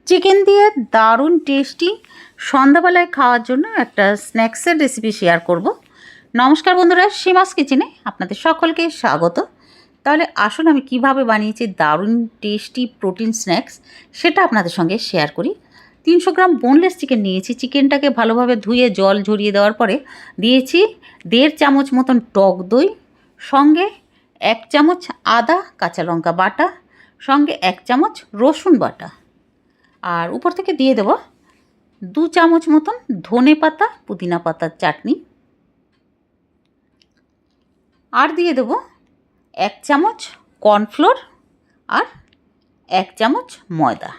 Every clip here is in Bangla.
চিকেন দিয়ে দারুণ টেস্টি সন্ধ্যাবেলায় খাওয়ার জন্য একটা স্ন্যাক্সের রেসিপি শেয়ার করব। নমস্কার বন্ধুরা, সীমাস কিচেনে আপনাদের সকলকে স্বাগত। তাহলে আসুন আমি কিভাবে বানিয়েছি দারুণ টেস্টি প্রোটিন স্ন্যাক্স সেটা আপনাদের সঙ্গে শেয়ার করি। 300 গ্রাম বোনলেস চিকেন নিয়েছি। চিকেনটাকে ভালোভাবে ধুয়ে জল ঝরিয়ে দেওয়ার পরে দিয়েছি 1.5 চামচ মতন টক দই, সঙ্গে 1 চামচ আদা কাঁচা লঙ্কা বাটা, সঙ্গে 1 চামচ রসুন বাটা, আর উপর থেকে দিয়ে দেব 2 চামচ মতন ধনে পাতা পুদিনা পাতার চাটনি, আর দিয়ে দেব 1 চামচ কর্নফ্লোর আর 1 চামচ ময়দা,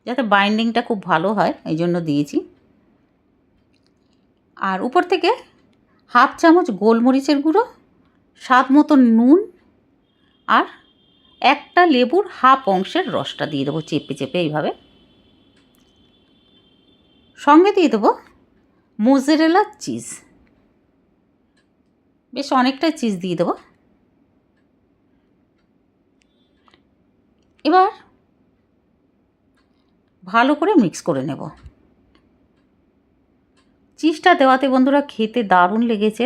যাতে বাইন্ডিংটা খুব ভালো হয় এই জন্য দিয়েছি। আর উপর থেকে 1/2 চামচ গোলমরিচের গুঁড়ো, স্বাদ মতন নুন, আর একটা লেবুর 1/2 অংশের রসটা দিয়ে দেবো চেপে চেপে এইভাবে। সঙ্গে দিয়ে দেবো মোজারেলা চিজ, বেশ অনেকটাই চিজ দিয়ে দেবো। এবার ভালো করে মিক্স করে নেব। চিজটা দেওয়াতে বন্ধুরা খেতে দারুণ লেগেছে,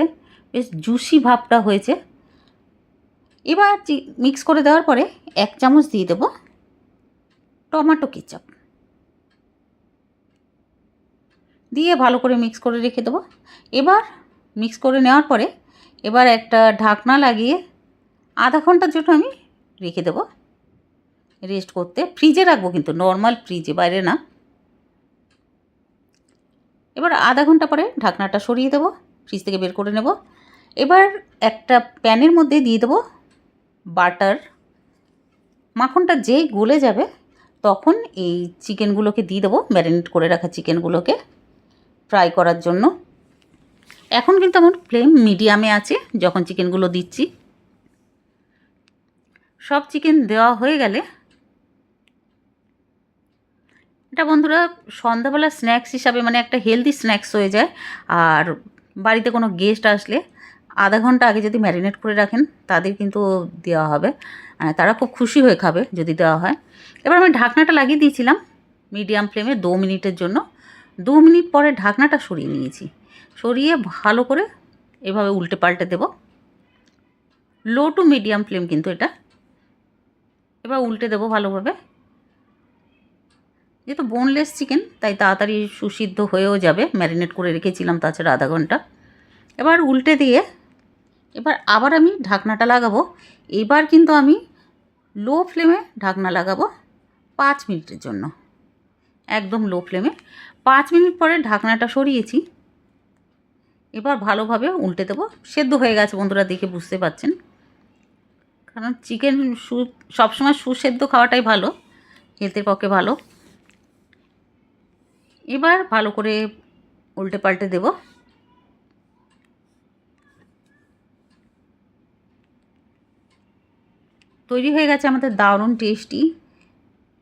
বেশ জুসি ভাবটা হয়েছে। এবার মিক্স করে দেওয়ার পরে 1 চামচ দিয়ে দেবো টমেটো কেচাপ, দিয়ে ভালো করে মিক্স করে রেখে দেবো। এবার মিক্স করে নেওয়ার পরে এবার একটা ঢাকনা লাগিয়ে আধা ঘন্টার জন্য আমি রেখে দেবো রেস্ট করতে। ফ্রিজে রাখবো কিন্তু, নর্মাল ফ্রিজে, বাইরে না। এবার আধা ঘন্টা পরে ঢাকনাটা সরিয়ে দেবো, ফ্রিজ থেকে বের করে নেব। এবার একটা প্যানের মধ্যে দিয়ে দেবো বাটার। মাখনটা যেই গলে যাবে তখন এই চিকেনগুলোকে দিয়ে দেবো, ম্যারিনেট করে রাখা চিকেনগুলোকে ফ্রাই করার জন্য। এখন কিন্তু আমার ফ্লেম মিডিয়ামে আছে যখন চিকেনগুলো দিচ্ছি। সব চিকেন দেওয়া হয়ে গেলে এটা বন্ধুরা সন্ধ্যাবেলা স্ন্যাক্স হিসাবে, মানে একটা হেলদি স্ন্যাক্স হয়ে যায়। আর বাড়িতে কোনো গেস্ট আসলে আধা ঘন্টা আগে যদি ম্যারিনেট করে রাখেন তাদের কিন্তু দেওয়া হবে, তারা খুব খুশি হয়ে খাবে যদি দেওয়া হয়। এবার আমি ঢাকনাটা লাগিয়ে দিয়েছিলাম মিডিয়াম ফ্লেমে 2 মিনিটের জন্য। 2 মিনিট পরে ঢাকনাটা সরিয়ে নিয়েছি। সরিয়ে ভালো করে এভাবে উল্টে পাল্টে দেব, লো টু মিডিয়াম ফ্লেম কিন্তু এটা। এবার উল্টে দেবো ভালোভাবে। যেহেতু বোনলেস চিকেন তাই তাড়াতাড়ি সুসিদ্ধ হয়েও যাবে, ম্যারিনেট করে রেখেছিলাম তাছাড়া আধা ঘন্টা। এবার উল্টে দিয়ে এবার আবার আমি ঢাকনাটা লাগাবো। এবার কিন্তু আমি লো ফ্লেমে ঢাকনা লাগাবো 5 মিনিটের জন্য, একদম লো ফ্লেমে। 5 মিনিট পরে ঢাকনাটা সরিয়েছি। এবার ভালোভাবে উল্টে দেবো। সেদ্ধ হয়ে গেছে বন্ধুরা, দেখে বুঝতে পারছেন, কারণ চিকেন সবসময় সুসেদ্ধ খাওয়াটাই ভালো, হেলথের পক্ষে ভালো। এবার ভালো করে উল্টে পাল্টে দেব। তৈরি হয়ে গেছে আমাদের দারুণ টেস্টি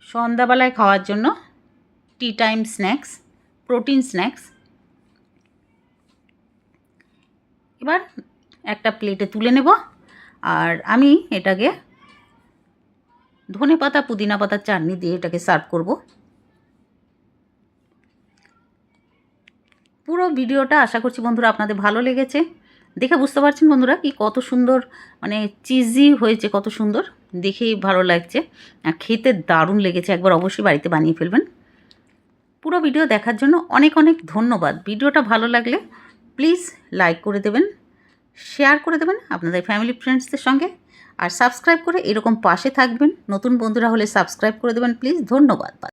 সন্ধ্যাবেলায় খাওয়ার জন্য tea time snacks, protein snacks. এবার একটা প্লেটে তুলে নেব, আর আমি এটাকে ধনে পাতা পুদিনা পাতার চাটনি দিয়ে এটাকে সার্ভ করব। পুরো ভিডিওটা আশা করছি বন্ধুরা আপনাদের ভালো লেগেছে। দেখে বুঝতে পারছেন বন্ধুরা কি কত সুন্দর, মানে চিজি হয়েছে, কত সুন্দর, দেখেই ভালো লাগছে আর খেতে দারুণ লেগেছে। একবার অবশ্যই বাড়িতে বানিয়ে ফেলবেন। পুরো ভিডিও দেখার জন্য অনেক অনেক ধন্যবাদ। ভিডিওটা ভালো লাগলে প্লিজ লাইক করে দেবেন, শেয়ার করে দেবেন আপনাদের ফ্যামিলি ফ্রেন্ডসদের সঙ্গে, আর সাবস্ক্রাইব করে এরকম পাশে থাকবেন। নতুন বন্ধুরা হলে সাবস্ক্রাইব করে দেবেন প্লিজ। ধন্যবাদ।